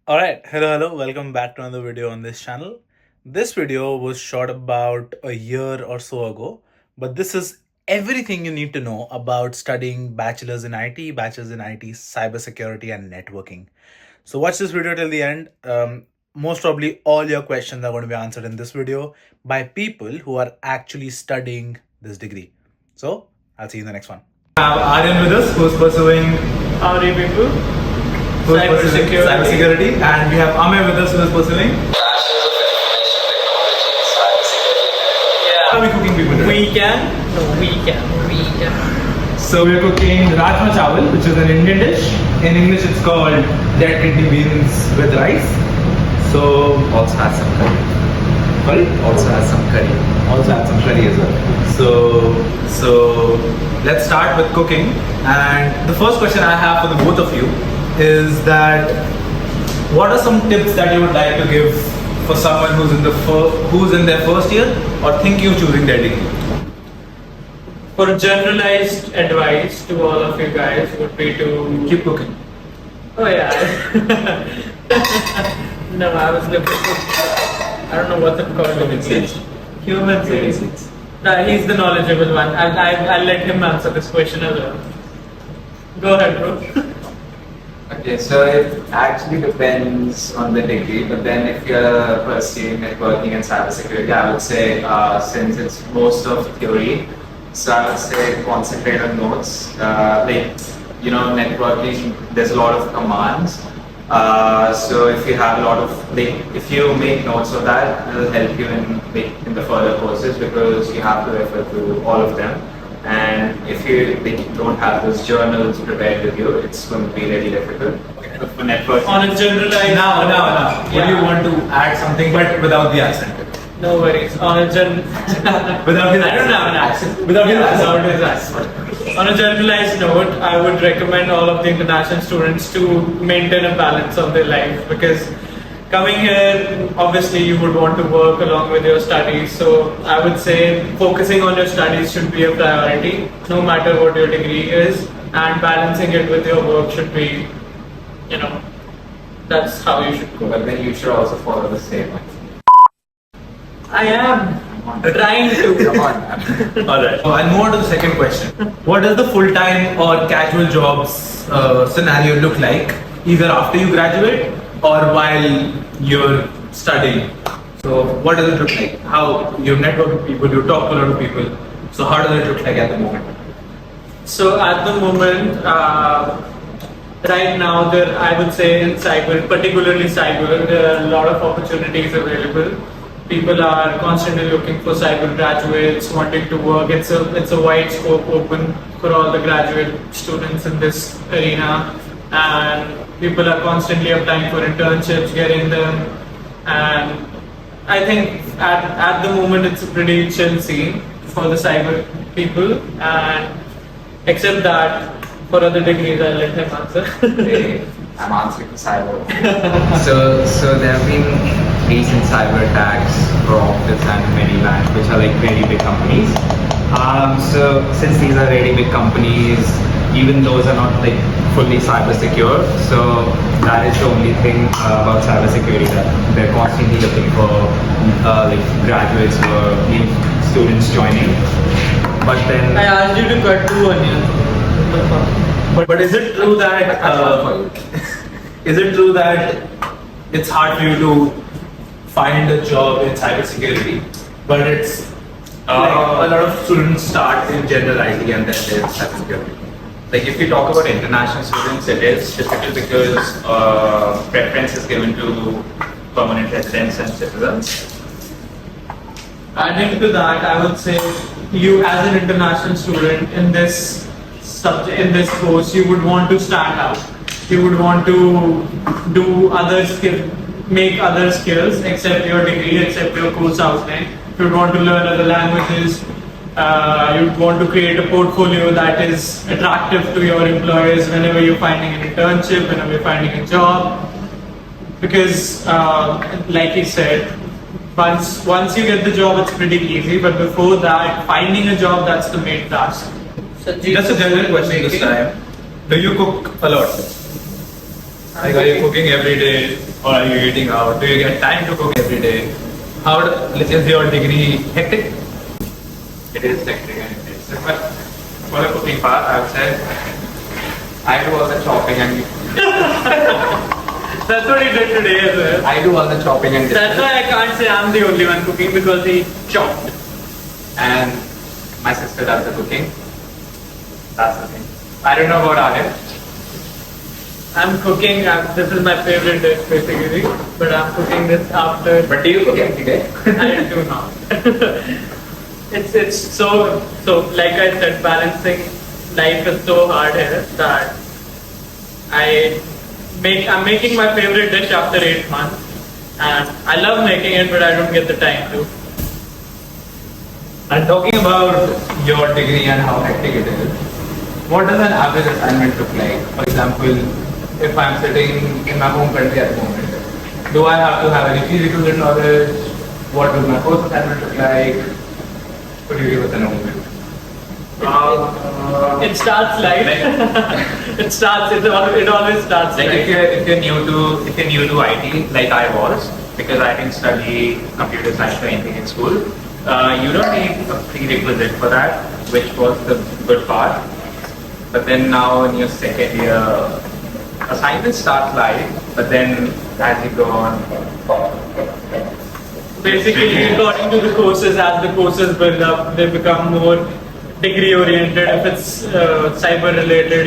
Alright, hello, welcome back to another video on this channel. This video was shot about a year or so ago, but this is everything you need to know about studying bachelors in IT, bachelors in IT, cybersecurity and networking. So watch this video till the end. Most probably all your questions are going to be answered in this video by people who are actually studying this degree. So I'll see you in the next one. We have Aryan with us, who's pursuing Howdy people. cybersecurity, and we have Amay with us, who is pursuing. What are we cooking people today? We can. So we are cooking rajma chawal, which is an Indian dish. In English, it's called red kidney beans with rice. So Also has some curry. sorry, Also has some curry. also add some curry as well. So let's start with cooking. And the first question I have for the both of you is that what are some tips that you would like to give for someone who's in their first year or thinking of choosing their degree? For generalized advice to all of you guys would be to Keep cooking. Oh yeah. No, I was looking for I don't know what it's called in English. Human seeds. He's the knowledgeable one. I'll let him answer this question as well. Go ahead, bro. Okay, so it actually depends on the degree, but then if you're pursuing networking and cybersecurity, I would say since it's most of theory, so I would say concentrate on notes. Networking, there's a lot of commands. So if you have a lot of, if you make notes of that, it will help you in the further courses because you have to refer to all of them. And if you don't have those journals prepared with you, it's going to be really difficult for networking. On a generalized Now. Yeah. Would you want to add something but without the accent? No worries. On a Without his I don't have an accent. Without his accent. Without his accent. On a generalized note, I would recommend all of the international students to maintain a balance of their life because coming here, obviously you would want to work along with your studies. So I would say focusing on your studies should be a priority, no matter what your degree is, and balancing it with your work should be, that's how you should go. But then you should also follow the same. I am trying to. Come on, man. Alright. So I'll move on to the second question. What does the full-time or casual jobs scenario look like either after you graduate or while you're studying? So what does it look like? How you network with people, you talk to a lot of people. So how does it look like at the moment? So at the moment, right now, I would say in cyber, particularly cyber, there are a lot of opportunities available. People are constantly looking for cyber graduates, wanting to work. It's a wide scope open for all the graduate students in this arena, and people are constantly applying for internships, getting them. And I think at the moment it's a pretty chill scene for the cyber people. And except that, for other degrees, I'll let him answer. Hey, I'm answering the cyber. so there have been recent cyber attacks for Office and Medibank, which are like very big companies. So since these are really big companies, even those are not like fully cyber secure. So that is the only thing about cyber security, that they're constantly looking for like graduates or new students joining. But then I asked you to cut 2 onions. But is it true that it's hard for you to find a job in cybersecurity, but it's like a lot of students start in general IT and then there's cybersecurity? like if you talk about international students, it is difficult because preference is given to permanent residents and citizens. Adding to that, I would say you as an international student in this subject, in this course, you would want to stand out. You would want to do other skills, make other skills except your degree, except your course outline. You would want to learn other languages. You would want to create a portfolio that is attractive to your employers whenever you're finding an internship, whenever you're finding a job. Because, like he said, once you get the job, it's pretty easy. But before that, finding a job, that's the main task. Just a general question this time. Do you cook a lot? Like, are you cooking every day, or are you eating out? Do you get time to cook every day? Is your degree hectic? It is hectic and it's but for the cooking part, I would say I do all the chopping and That's what he did today as well. I do all the chopping and That's why I can't say I'm the only one cooking because he chopped. and my sister does the cooking. That's the thing. I don't know about Arif. I'm cooking. This is my favorite dish basically, but I'm cooking this after. But do you cook every day? I do not. it's so like I said, balancing life is so hard here that I'm making my favorite dish after 8 months, and I love making it, but I don't get the time to. And talking about your degree and how hectic it is, what does an average assignment look like? For example, if I'm sitting in my home country at the moment, do I have to have any physical knowledge? What does my first assignment look like? Could you give us an overview? It starts light. It always starts Like light. if you're new to IT, like I was, because I didn't study computer science or anything in school, you don't need a prerequisite for that, which was the good part. But then now in your second year, assignments start light, but then as you go on, Basically, according to the courses, as the courses build up, they become more degree oriented. If it's cyber related,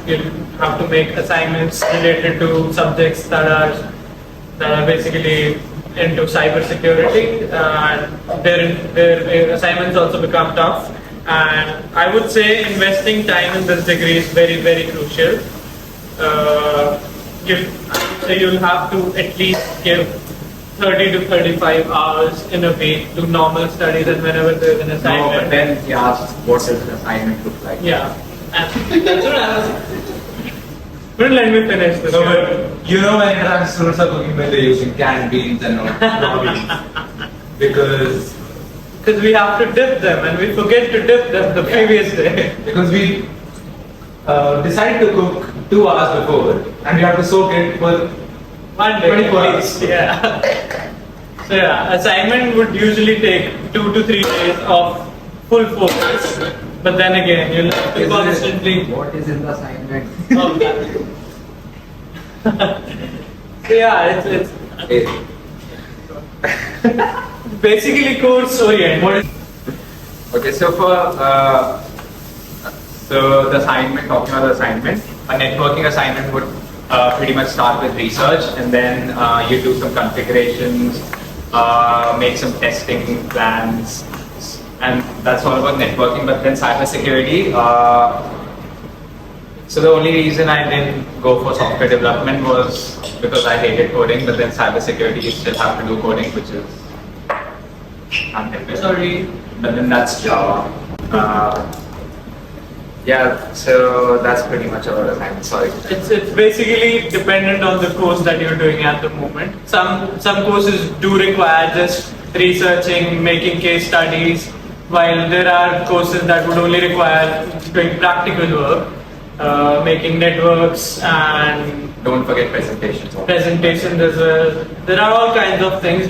you'll have to make assignments related to subjects that are basically into cybersecurity, and their assignments also become tough. And I would say investing time in this degree is very, very crucial. You'll have to at least give 30 to 35 hours in a week to normal studies, and whenever there's an no, assignment. but then you ask what does an assignment look like? Yeah, and that's what I was. Don't let me finish this. No, but you know when international students are cooking, when they're using canned beans and not raw beans. Because we have to dip them, and we forget to dip them the previous day. we decide to cook 2 hours before, and we have to soak it for 1 day. 24 at hours. least, yeah. So yeah, assignment would usually take 2 to 3 days of full focus. But then again, you'll have to constantly. What is in the assignment? Oh, so yeah, it's basically course oriented. Okay, so so the assignment, talking about the assignment, a networking assignment would pretty much start with research, and then you do some configurations, make some testing plans, and that's all about networking. But then cybersecurity. So the only reason I didn't go for software development was because I hated coding. But then cybersecurity, you still have to do coding, which is unhelpful. Sorry. But then that's Java. Yeah, so that's pretty much about assignment. Sorry. It's basically dependent on the course that you're doing at the moment. Some courses do require just researching, making case studies, while there are courses that would only require doing practical work, making networks and Don't forget presentations. presentations as well. There are all kinds of things.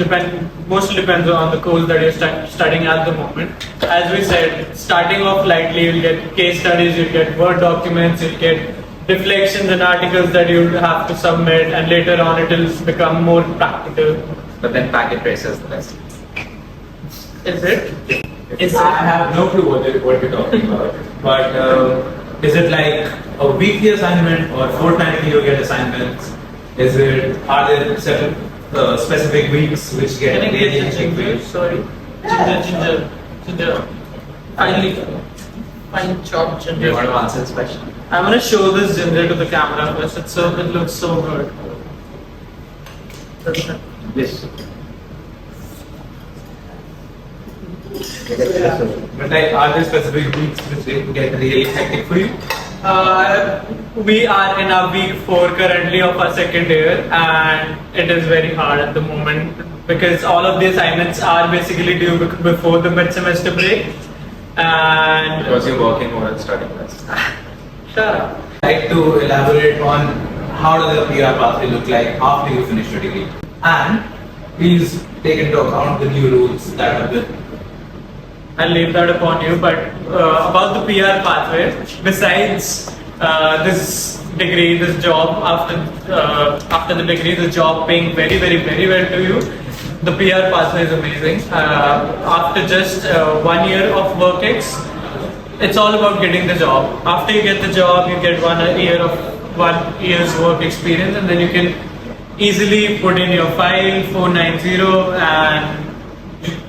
Mostly depends on the course that you're studying at the moment. As we said, starting off lightly, you'll get case studies, you'll get Word documents, you'll get reflections and articles that you have to submit, and later on it will become more practical. But then packet tracer is the best. Is it? Is I it? have no clue what you're talking about. But is it like a weekly assignment or fortnightly you get assignments? Are there certain specific weeks which get Can I really get the hectic for you? ginger? Sorry. Ginger. Finally, fine chopped Do you ginger. want to answer this question? I'm gonna show this ginger to the camera first. It looks so good. This. But like, are there specific weeks which get really hectic for you? We are in our week 4 currently of our second year, and it is very hard at the moment because all of the assignments are basically due before the mid-semester break. And Because you're working more than studying less. shut up. Like to elaborate on how does the PR pathway look like after you finish your degree? And please take into account the new rules that have been. I'll leave that upon you. But about the PR pathway, besides this degree, this job, after the degree, the job paying very, very, very well to you, the PR pathway is amazing. After just 1 year of work ex, it's all about getting the job. After you get the job, you get 1 year's work experience, and then you can easily put in your file 490,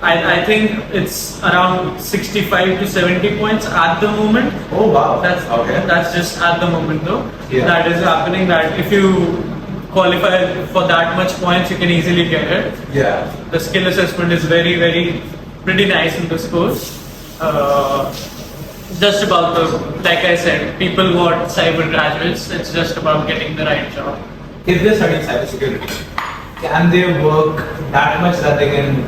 and I think it's around 65 to 70 points at the moment. Oh wow. That's okay. That's just at the moment though. Yeah. That is happening. That if you qualify for that much points, you can easily get it. Yeah. The skill assessment is very, very pretty nice in this course. Just about like I said, people want cyber graduates. It's just about getting the right job. If they're studying cybersecurity, can they work that much that they can,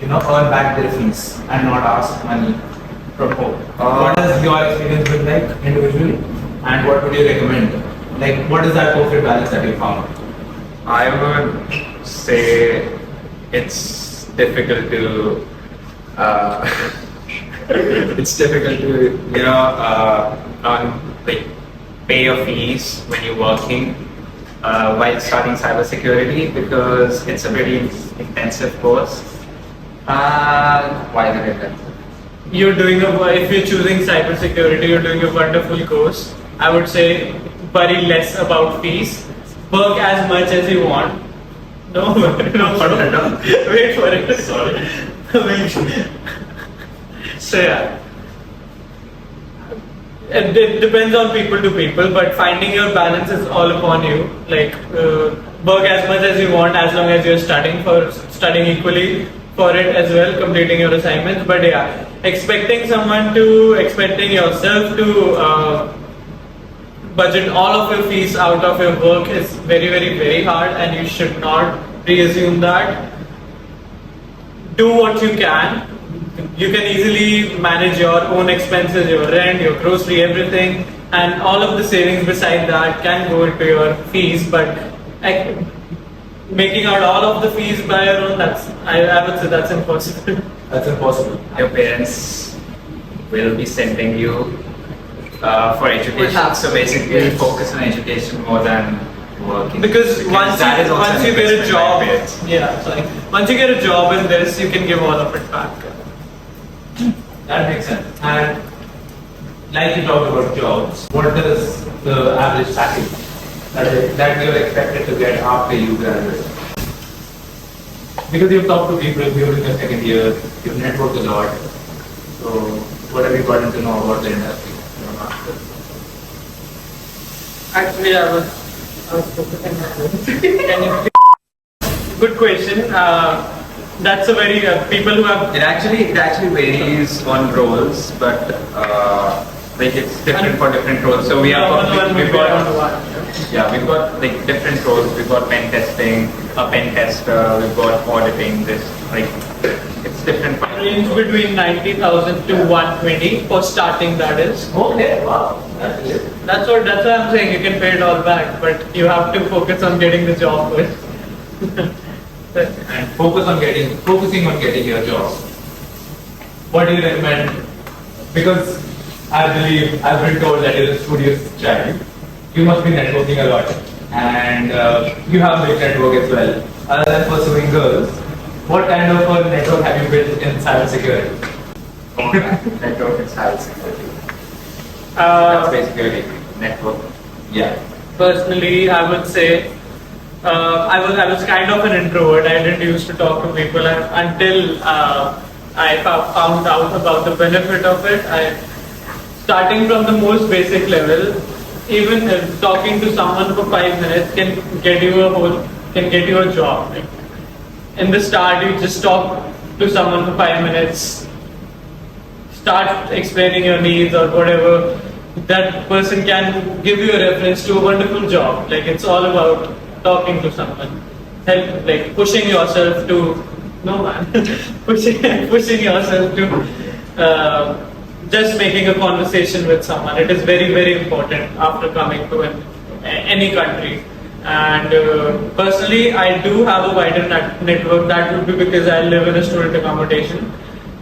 earn back their fees and not ask money from home? What has your experience been like individually, and what would you recommend? Like, what is that perfect balance that you found? I would say it's difficult to it's difficult to like pay your fees when you're working while starting cybersecurity, because it's a very intensive course. Why is it intensive? If you're choosing cybersecurity, you're doing a wonderful course. I would say worry less about fees. Work as much as you want. No, no, wait for it. Sorry. Wait. So yeah, it depends on people to people, but finding your balance is all upon you. Like work as much as you want, as long as you're studying equally for it as well, completing your assignments. But yeah, expecting yourself to budget all of your fees out of your work is very, very, very hard, and you should not presume that. Do what you can. You can easily manage your own expenses, your rent, your grocery, everything, and all of the savings beside that can go into your fees. But making out all of the fees by your own, I would say that's impossible. That's impossible. Your parents will be sending you for education. So basically, focus on education more than working. Because once you get a job, once you get a job in this, you can give all of it back. That makes sense. And like you talked about jobs, what is the average package that you're expected to get after you graduate? Because you've talked to people, you're in your second year, you've networked a lot. So what have you gotten to know about the industry? Actually, I was focusing on good question. That's a very people who have. It actually varies on roles, but like it's different for different roles. So we've got like different roles. We've got pen testing, a pen tester. We've got auditing. It's different. Range between 90,000 to 120 for starting. That is. Okay, wow. That's what I'm saying. You can pay it all back, but you have to focus on getting the job first. And focusing on getting your job. What do you recommend? Because I believe I've been told that you're a studious child. You must be networking a lot, and you have a network as well. Other than pursuing girls, what kind of a network have you built in cybersecurity? Network and cybersecurity. That's basically network. Yeah. Personally, I would say I was kind of an introvert. I didn't used to talk to people until I found out about the benefit of it. Starting from the most basic level, even talking to someone for 5 minutes can get you a job. Like, in the start, you just talk to someone for 5 minutes, start explaining your needs or whatever. That person can give you a reference to a wonderful job. Like, it's all about talking to someone, pushing yourself to pushing yourself to just making a conversation with someone. It is very, very important after coming to any country. And personally, I do have a wider network. That would be because I live in a student accommodation.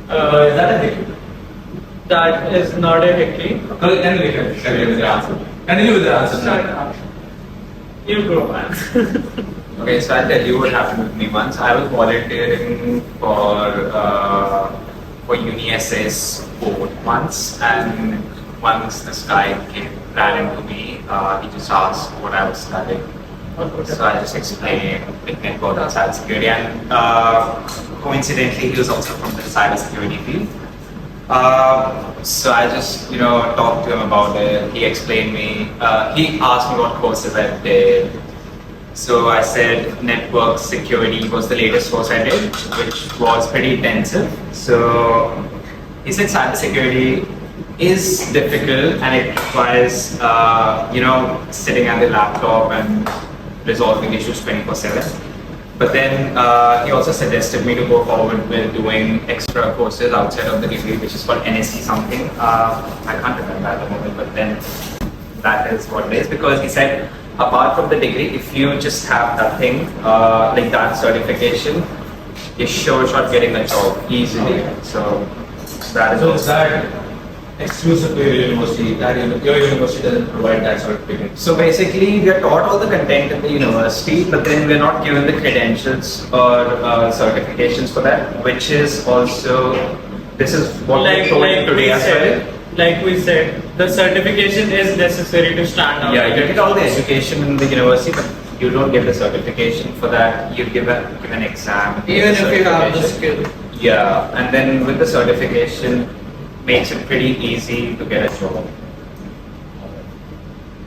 Is that a hickey? That is not a hickey. Continue with the answer. Continue with the answer. You go, man. Okay, so I'll tell you what happened with me once. I was volunteering for Uni SS board once, and once this guy ran into me, he just asked what I was studying. So I just explained like network and cybersecurity, and coincidentally, he was also from the cybersecurity field. So I just talked to him about it. He explained me. He asked me what courses I did. So I said network security was the latest course I did, which was pretty intensive. So he said cybersecurity is difficult and it requires sitting at the laptop and resolving issues 24/7. But then he also suggested me to go forward with doing extra courses outside of the degree, which is called NSC something. I can't remember at the moment, but then that is what it is, because he said apart from the degree, if you just have nothing like that certification, you're sure shot getting a job easily. So that is So is that exclusive to your university? That your university doesn't provide that certificate? So basically, we are taught all the content in the university, but then we're not given the credentials or certifications for that, which is also, this is what we told today as well. Like we said, the certification is necessary to stand out. Yeah, you get all the education in the university, but you don't get the certification for that. You give an exam. Even if you have the certification. skill. Yeah, and then with the certification, makes it pretty easy to get a job.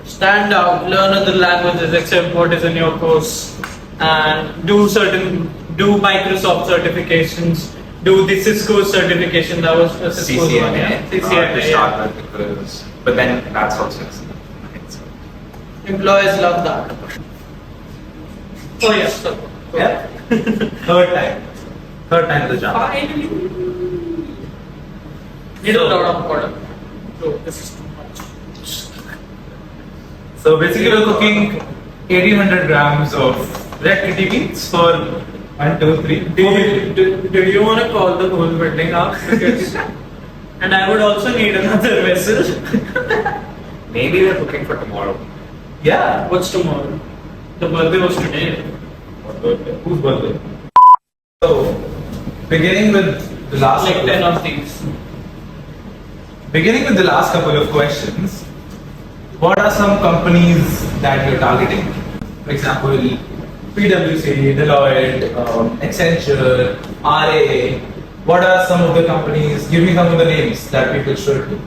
Stand out, learn other languages except what is in your course, and do Microsoft certifications, do the Cisco certification. That was the Cisco one, yeah. To start with, because, but then that's also expensive. Employers love that. Oh yes, sir. Yeah. Third time the jump. Finally. Need a lot of product. So this is too much. So basically, we're cooking 1800 grams of red kitty beans for 1, 2, 3. Do you want to call the whole building up? Because, and I would also need another vessel. Maybe we're cooking for tomorrow. Yeah. What's tomorrow? The birthday was today. What birthday? Whose birthday? So, beginning with the last Like couple 10 of- of these. Beginning with the last couple of questions, what are some companies that you're targeting? For example, PwC, Deloitte, Accenture, RA. What are some of the companies? Give me some of the names that people should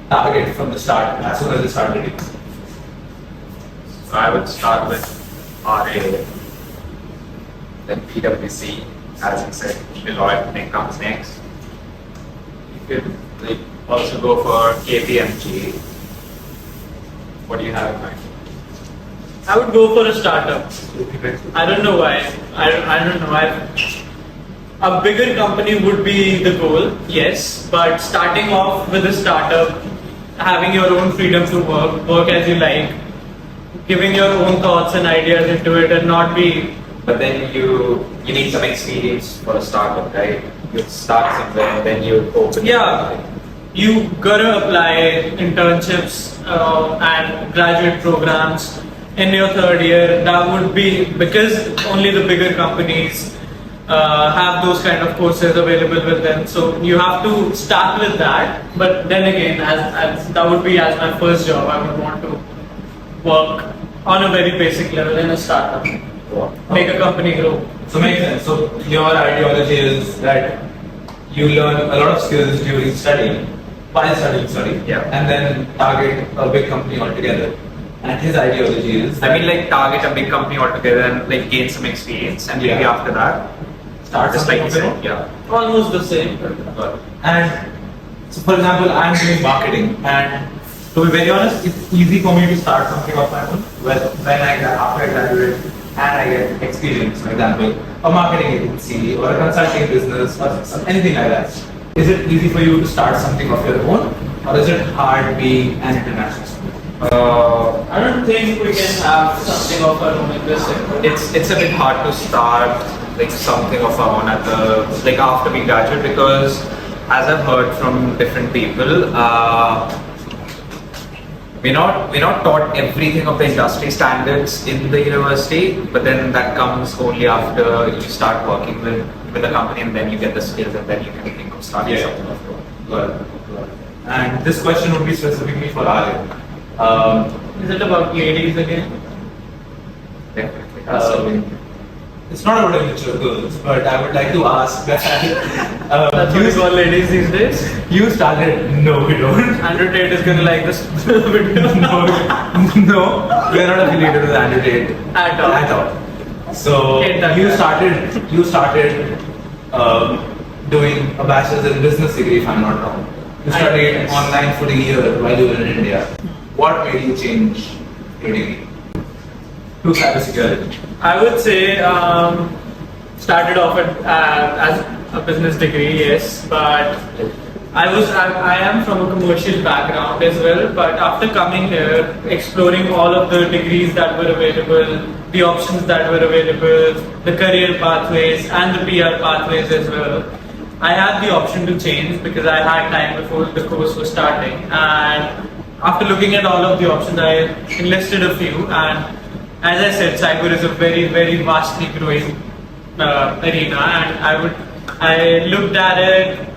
target from the start, as soon as they start reading. So I would start with RA, then PwC, as you said, Deloitte, then comes next. You could also go for KPMG. What do you have in mind? I would go for a startup. I don't know why. I don't know. A bigger company would be the goal, yes, but starting off with a startup, having your own freedom to work as you like, giving your own thoughts and ideas into it, and not be. But then you need some experience for a startup, right? You start somewhere, then you open. Yeah, you gotta apply internships and graduate programs in your third year. That would be because only the bigger companies have those kind of courses available with them. So you have to start with that. But then again, as that would be as my first job, I would want to work on a very basic level in a startup, make a company grow. So makes sense. So your ideology is that you learn a lot of skills during studying, while studying, Yeah. and then target a big company altogether. And his ideology is I mean, like target a big company altogether and like gain some experience, and maybe Yeah. after that, start just like you something said, yeah. Almost the same. And so, for example, I'm doing marketing, and to be very honest, it's easy for me to start something of my own. When after I graduate and I get experience, for example, a marketing agency or a consulting business or anything like that. Is it easy for you to start something of your own, or is it hard being an international student? I don't think we can have something of our own in this sector. It's a bit hard to start like something of our own at the like after we graduate, because as I've heard from different people, we're not taught everything of the industry standards in the university, but then that comes only after you start working with a company, and then you get the skills, and then you can think of starting something of your own. Good. And this question would be specifically for Aryan. Is it about ladies again? Definitely. It's not about immature girls, but I would like to ask that. That's what you call ladies these days. You started. No, we don't. Andrew Tate is gonna like this video. No, we are not affiliated with Andrew Tate At all. At all. So Hate that you guy. started doing a bachelor's in business degree, if I'm not wrong. You studied Yes. online for a year while you were in India. What made you change your degree to cybersecurity? I would say started off as a business degree, yes, but I am from a commercial background as well. But after coming here, exploring all of the degrees that were available, the options that were available, the career pathways and the PR pathways as well, I had the option to change because I had time before the course was starting. And after looking at all of the options, I enlisted a few. And as I said, cyber is a very, very vastly growing arena, and I looked at it,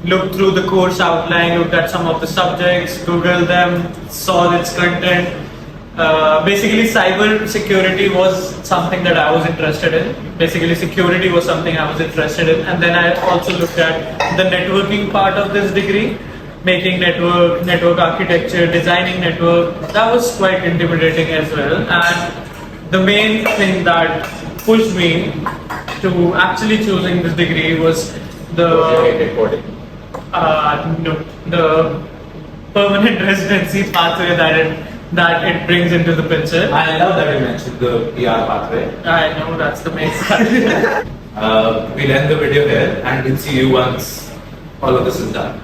looked through the course outline, looked at some of the subjects, googled them, saw its content. Basically, cyber security was something that I was interested in. Basically, security was something I was interested in, and then I also looked at the networking part of this degree. Making network architecture, designing network, that was quite intimidating as well. And the main thing that pushed me to actually choosing this degree was the the permanent residency pathway that it brings into the picture. I love that you mentioned the PR pathway. I know that's the main We'll end the video here and we'll see you once all of this is done.